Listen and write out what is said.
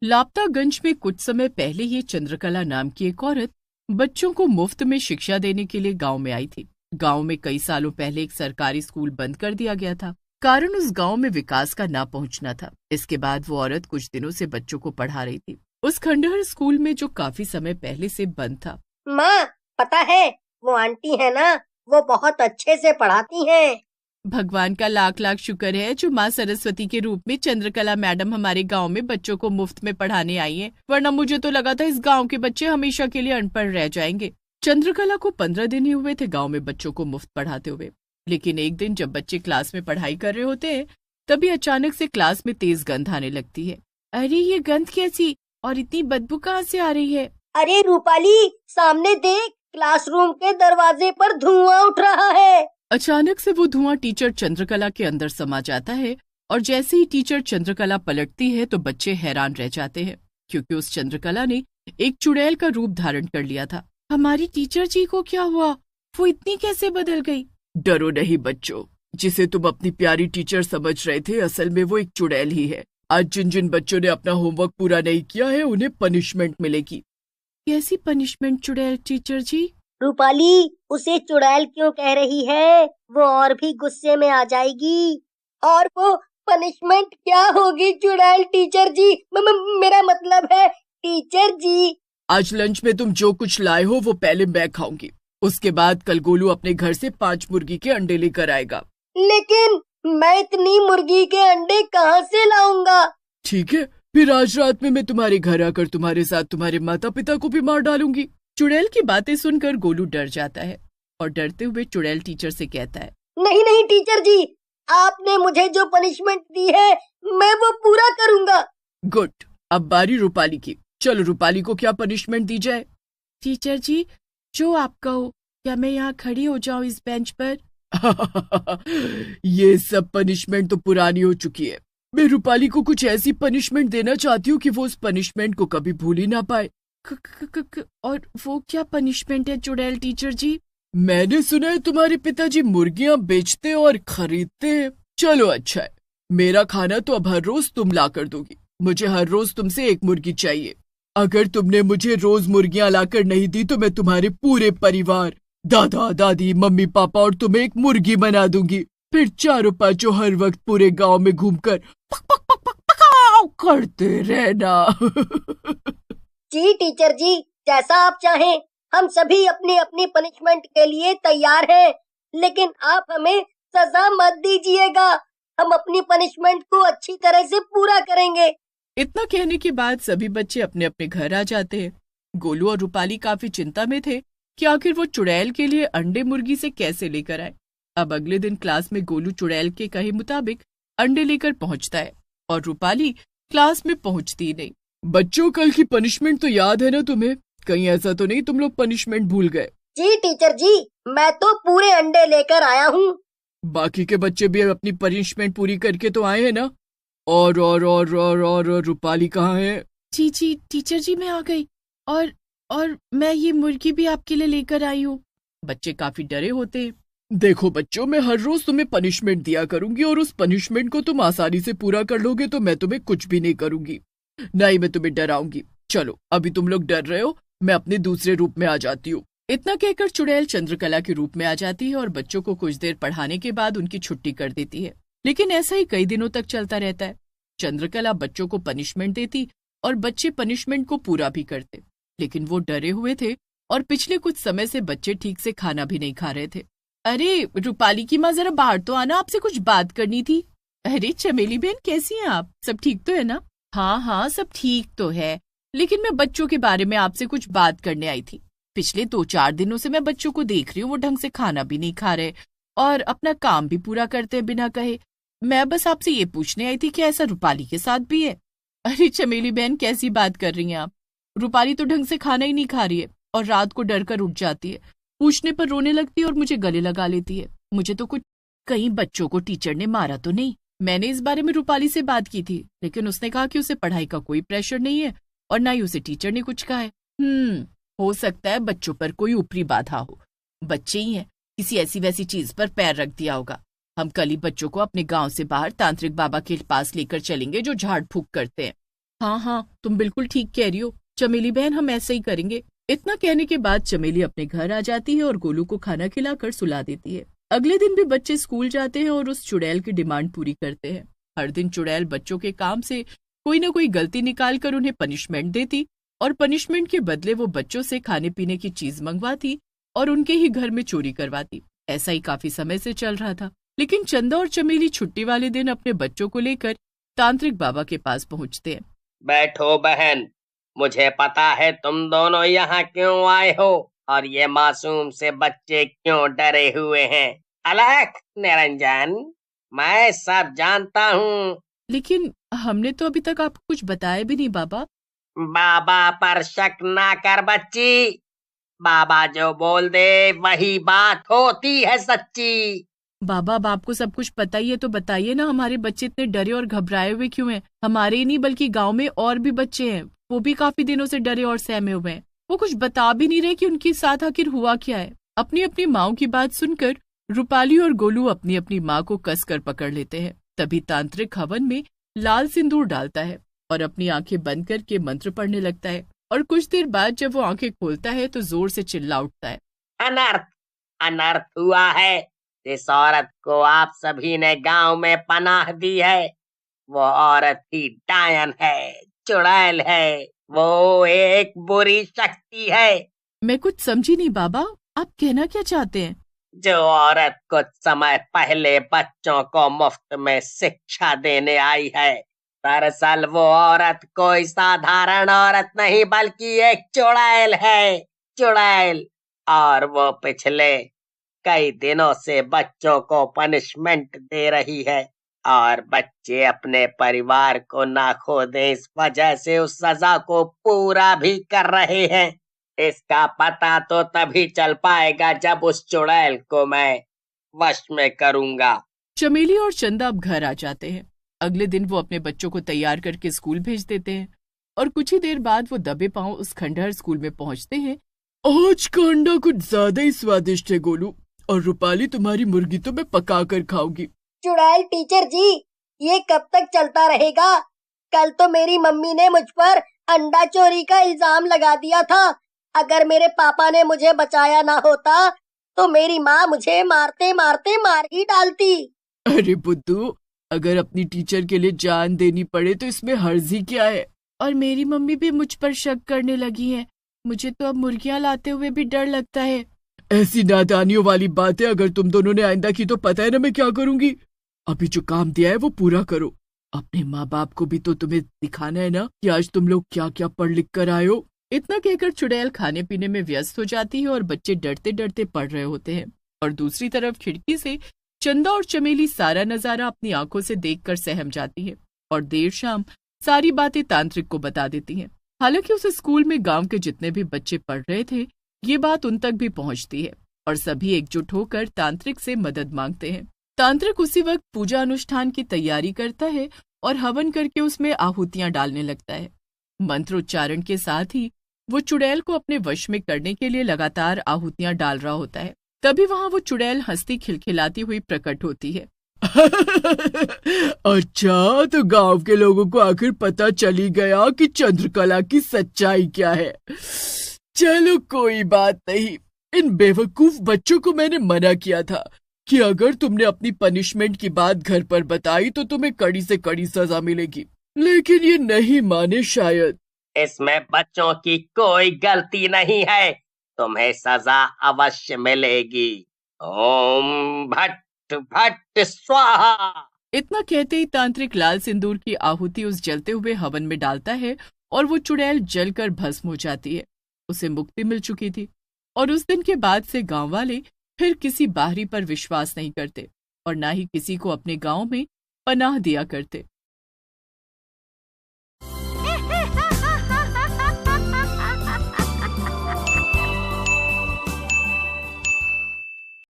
लापतागंज में कुछ समय पहले ही चंद्रकला नाम की एक औरत बच्चों को मुफ्त में शिक्षा देने के लिए गांव में आई थी। गांव में कई सालों पहले एक सरकारी स्कूल बंद कर दिया गया था। कारण उस गांव में विकास का ना पहुंचना था। इसके बाद वो औरत कुछ दिनों से बच्चों को पढ़ा रही थी उस खंडहर स्कूल में जो काफी समय पहले से बंद था। माँ, पता है वो आंटी है ना, वो बहुत अच्छे से पढ़ाती हैं। भगवान का लाख लाख शुक्र है जो माँ सरस्वती के रूप में चंद्रकला मैडम हमारे गांव में बच्चों को मुफ्त में पढ़ाने आई हैं। वरना मुझे तो लगा था इस गांव के बच्चे हमेशा के लिए अनपढ़ रह जाएंगे। चंद्रकला को 15 दिन ही हुए थे गांव में बच्चों को मुफ्त पढ़ाते हुए। लेकिन एक दिन जब बच्चे क्लास में पढ़ाई कर रहे होते हैं तभी अचानक से क्लास में तेज गंध आने लगती है। अरे ये गंध कैसी और इतनी बदबू कहाँ से आ रही है? अरे रूपाली, सामने देख, क्लासरूम के दरवाजे पर धुआं उठ रहा है। अचानक से वो धुआं टीचर चंद्रकला के अंदर समा जाता है और जैसे ही टीचर चंद्रकला पलटती है तो बच्चे हैरान रह जाते हैं क्योंकि उस चंद्रकला ने एक चुड़ैल का रूप धारण कर लिया था। हमारी टीचर जी को क्या हुआ? वो इतनी कैसे बदल गई? डरो नहीं बच्चों, जिसे तुम अपनी प्यारी टीचर समझ रहे थे असल में वो एक चुड़ैल ही है। आज जिन जिन बच्चों ने अपना होमवर्क पूरा नहीं किया है उन्हें पनिशमेंट मिलेगी। कैसी पनिशमेंट चुड़ैल टीचर जी? रूपाली, उसे चुड़ैल क्यों कह रही है? वो और भी गुस्से में आ जाएगी। और वो पनिशमेंट क्या होगी चुड़ैल टीचर जी? मेरा मतलब है टीचर जी। आज लंच में तुम जो कुछ लाए हो वो पहले मैं खाऊंगी। उसके बाद कल गोलू अपने घर से 5 मुर्गी के अंडे लेकर आएगा। लेकिन मैं इतनी मुर्गी के अंडे कहाँ से लाऊंगा? ठीक है, फिर आज रात में मैं तुम्हारे घर आकर तुम्हारे साथ तुम्हारे माता पिता को भी मार डालूंगी। चुड़ैल की बातें सुनकर गोलू डर जाता है और डरते हुए चुड़ैल टीचर से कहता है, नहीं नहीं टीचर जी, आपने मुझे जो पनिशमेंट दी है मैं वो पूरा करूंगा। गुड, अब बारी रूपाली की। चलो रूपाली को क्या पनिशमेंट दी जाए? टीचर जी, जो आप कहो। क्या मैं यहाँ खड़ी हो जाऊँ इस बेंच पर? ये सब पनिशमेंट तो पुरानी हो चुकी है। मैं रूपाली को कुछ ऐसी पनिशमेंट देना चाहती हूँ कि वो उस पनिशमेंट को कभी भूल ही ना पाए। और वो क्या पनिशमेंट है चुड़ैल टीचर जी? मैंने सुना है तुम्हारे पिताजी मुर्गियाँ बेचते और खरीदते हैं। चलो अच्छा है, मेरा खाना तो अब हर रोज तुम ला कर दोगी। मुझे हर रोज तुमसे 1 मुर्गी चाहिए। अगर तुमने मुझे रोज मुर्गियाँ लाकर नहीं दी तो मैं तुम्हारे पूरे परिवार, दादा दादी, मम्मी पापा और तुम्हें एक मुर्गी बना दूंगी। फिर चारों पांचों हर वक्त पूरे गांव में घूमकर पक पक पक पक पकाओ करते रहना। जी टीचर जी, जैसा आप चाहें। हम सभी अपनी अपनी पनिशमेंट के लिए तैयार हैं, लेकिन आप हमें सजा मत दीजिएगा। हम अपनी पनिशमेंट को अच्छी तरह से पूरा करेंगे। इतना कहने के बाद सभी बच्चे अपने अपने घर आ जाते हैं। गोलू और रूपाली काफी चिंता में थे कि आखिर वो चुड़ैल के लिए अंडे मुर्गी से कैसे लेकर आए। अब अगले दिन क्लास में गोलू चुड़ैल के कहे मुताबिक अंडे लेकर पहुंचता है और रूपाली क्लास में पहुंचती नहीं। बच्चों, कल की पनिशमेंट तो याद है ना तुम्हें? कहीं ऐसा तो नहीं तुम लोग पनिशमेंट भूल गए? जी टीचर जी, मैं तो पूरे अंडे लेकर आया हूँ। बाकी के बच्चे भी अपनी पनिशमेंट पूरी करके तो आए हैं ना? और रूपाली कहाँ है? जी जी टीचर जी, मैं आ गई। और मैं ये मुर्गी भी आपके लिए लेकर आई हूँ। बच्चे काफी डरे होते हैं। देखो बच्चों, मैं हर रोज तुम्हें पनिशमेंट दिया करूंगी और उस पनिशमेंट को तुम आसानी से पूरा कर लोगे तो मैं तुम्हें कुछ भी नहीं करूंगी, ना ही मैं तुम्हें डराऊंगी। चलो, अभी तुम लोग डर रहे हो, मैं अपने दूसरे रूप में आ जाती हूँ। इतना कहकर चुड़ैल चंद्रकला के रूप में आ जाती है और बच्चों को कुछ देर पढ़ाने के बाद उनकी छुट्टी कर देती है। लेकिन ऐसा ही कई दिनों तक चलता रहता है। चंद्रकला बच्चों को पनिशमेंट देती और बच्चे पनिशमेंट को पूरा भी करते, लेकिन वो डरे हुए थे और पिछले कुछ समय से बच्चे ठीक से खाना भी नहीं खा रहे थे। अरे रूपाली की माँ, जरा बाहर तो आना, आपसे कुछ बात करनी थी। अरे चमेली बहन, कैसी हैं आप? सब ठीक तो है ना? हाँ हाँ, सब ठीक तो है, लेकिन मैं बच्चों के बारे में आपसे कुछ बात करने आई थी। पिछले 2-4 दिनों से मैं बच्चों को देख रही हूँ, वो ढंग से खाना भी नहीं खा रहे और अपना काम भी पूरा करते हैं बिना कहे। मैं बस आपसे ये पूछने आई थी कि ऐसा रूपाली के साथ भी है? अरे चमेली बहन, कैसी बात कर रही हैं आप? रूपाली तो ढंग से खाना ही नहीं खा रही है और रात को डर कर उठ जाती है, पूछने पर रोने लगती है और मुझे गले लगा लेती है। मुझे तो कुछ, कहीं बच्चों को टीचर ने मारा तो नहीं? मैंने इस बारे में रूपाली से बात की थी, लेकिन उसने कहा कि उसे पढ़ाई का कोई प्रेशर नहीं है और ना ही उसे टीचर ने कुछ कहा है। हो सकता है बच्चों पर कोई ऊपरी बाधा हो। बच्चे ही हैं, किसी ऐसी वैसी चीज पर पैर रख दिया होगा। हम कल ही बच्चों को अपने गांव से बाहर तांत्रिक बाबा के पास लेकर चलेंगे जो झाड़ फूक करते हैं। हाँ हाँ, तुम बिल्कुल ठीक कह रही हो चमेली बहन, हम ऐसे ही करेंगे। इतना कहने के बाद चमेली अपने घर आ जाती है और गोलू को खाना खिलाकर सुला देती है। अगले दिन भी बच्चे स्कूल जाते हैं और उस चुड़ैल की डिमांड पूरी करते हैं। हर दिन चुड़ैल बच्चों के काम से कोई न कोई गलती निकाल कर उन्हें पनिशमेंट देती और पनिशमेंट के बदले वो बच्चों से खाने पीने की चीज मंगवाती और उनके ही घर में चोरी करवाती। ऐसा ही काफी समय से चल रहा था। लेकिन चंदा और चमेली छुट्टी वाले दिन अपने बच्चों को लेकर तांत्रिक बाबा के पास पहुंचते हैं। बैठो बहन, मुझे पता है तुम दोनों यहाँ क्यों आए हो और ये मासूम से बच्चे क्यों डरे हुए हैं। अलख, निरंजन, मैं सब जानता हूँ। लेकिन हमने तो अभी तक आपको कुछ बताया भी नहीं बाबा। बाबा पर शक ना कर बच्ची, बाबा जो बोल दे वही बात होती है सच्ची। बाबा, अब आपको सब कुछ पता ही है तो बताइए ना, हमारे बच्चे इतने डरे और घबराए हुए क्यों हैं? हमारे ही नहीं बल्कि गांव में और भी बच्चे हैं, वो भी काफी दिनों से डरे और सहमे हुए हैं। वो कुछ बता भी नहीं रहे कि उनके साथ आखिर हुआ क्या है। अपनी अपनी माँ की बात सुनकर रूपाली और गोलू अपनी अपनी माँ को कसकर पकड़ लेते हैं। तभी तांत्रिक हवन में लाल सिंदूर डालता है और अपनी आंखें बंद करके मंत्र पढ़ने लगता है। और कुछ देर बाद जब वो आंखें खोलता है तो जोर से चिल्ला उठता है, अनर्थ, अनर्थ हुआ है। जिस औरत को आप सभी ने गांव में पनाह दी है, वो औरत ही डायन है, चुड़ैल है, वो एक बुरी शक्ति है। मैं कुछ समझी नहीं बाबा, आप कहना क्या चाहते हैं? जो औरत कुछ समय पहले बच्चों को मुफ्त में शिक्षा देने आई है, दरअसल वो औरत कोई साधारण औरत नहीं बल्कि एक चुड़ैल है, चुड़ैल। और वो पिछले कई दिनों से बच्चों को पनिशमेंट दे रही है और बच्चे अपने परिवार को ना खो दें इस वजह से उस सजा को पूरा भी कर रहे हैं। इसका पता तो तभी चल पाएगा जब उस चुड़ैल को मैं वश में करूंगा। चमेली और चंदा अब घर आ जाते हैं। अगले दिन वो अपने बच्चों को तैयार करके स्कूल भेज देते हैं और कुछ ही देर बाद वो दबे पांव उस खंडहर स्कूल में पहुंचते हैं। आज का अंडा कुछ ज्यादा ही स्वादिष्ट है गोलू, और रूपाली तुम्हारी मुर्गी तो मैं पका कर खाऊंगी। चुड़ैल टीचर जी, ये कब तक चलता रहेगा? कल तो मेरी मम्मी ने मुझ पर अंडा चोरी का इल्जाम लगा दिया था। अगर मेरे पापा ने मुझे बचाया ना होता तो मेरी माँ मुझे मारते मारते मार ही डालती। अरे बुद्धू, अगर अपनी टीचर के लिए जान देनी पड़े तो इसमें हर्ज ही क्या है? और मेरी मम्मी भी मुझ पर शक करने लगी है। मुझे तो अब मुर्गियाँ लाते हुए भी डर लगता है। ऐसी नादानियों वाली बातें अगर तुम दोनों ने आइंदा की तो पता है ना मैं क्या करूंगी। अभी जो काम दिया है वो पूरा करो। अपने माँ बाप को भी तो तुम्हें दिखाना है ना कि आज तुम लोग क्या क्या पढ़ लिख कर आए हो। इतना कहकर चुड़ैल खाने पीने में व्यस्त हो जाती है और बच्चे डरते डरते पढ़ रहे होते हैं। और दूसरी तरफ खिड़की से चंदा और चमेली सारा नजारा अपनी आंखों से देखकर सहम जाती है और देर शाम सारी बातें तांत्रिक को बता देती हैं। हालांकि उस स्कूल में गांव के जितने भी बच्चे पढ़ रहे थे, ये बात उन तक भी पहुंचती है और सभी एकजुट होकर तांत्रिक से मदद मांगते हैं। तांत्रिक उसी वक्त पूजा अनुष्ठान की तैयारी करता है और हवन करके उसमें आहुतियां डालने लगता है। मंत्रोच्चारण के साथ ही वो चुड़ैल को अपने वश में करने के लिए लगातार आहुतियां डाल रहा होता है। तभी वहां वो चुड़ैल हंसती खिलखिलाती हुई प्रकट होती है। अच्छा, तो गांव के लोगों को आखिर पता चली गया कि चंद्रकला की सच्चाई क्या है। चलो कोई बात नहीं, इन बेवकूफ बच्चों को मैंने मना किया था कि अगर तुमने अपनी पनिशमेंट की बात घर पर बताई तो तुम्हें कड़ी से कड़ी सजा मिलेगी, लेकिन ये नहीं माने शायद। इसमें बच्चों की कोई गलती नहीं है, तुम्हें सजा अवश्य मिलेगी। ओम भट्ट भट्ट स्वाहा। इतना कहते ही तांत्रिक लाल सिंदूर की आहुति उस जलते हुए हवन में डालता है और वो चुड़ैल जलकर भस्म हो जाती है। उसे मुक्ति मिल चुकी थी और उस दिन के बाद से गांव वाले फिर किसी बाहरी पर विश्वास नहीं करते और ना ही किसी को अपने गांव में पनाह दिया करते।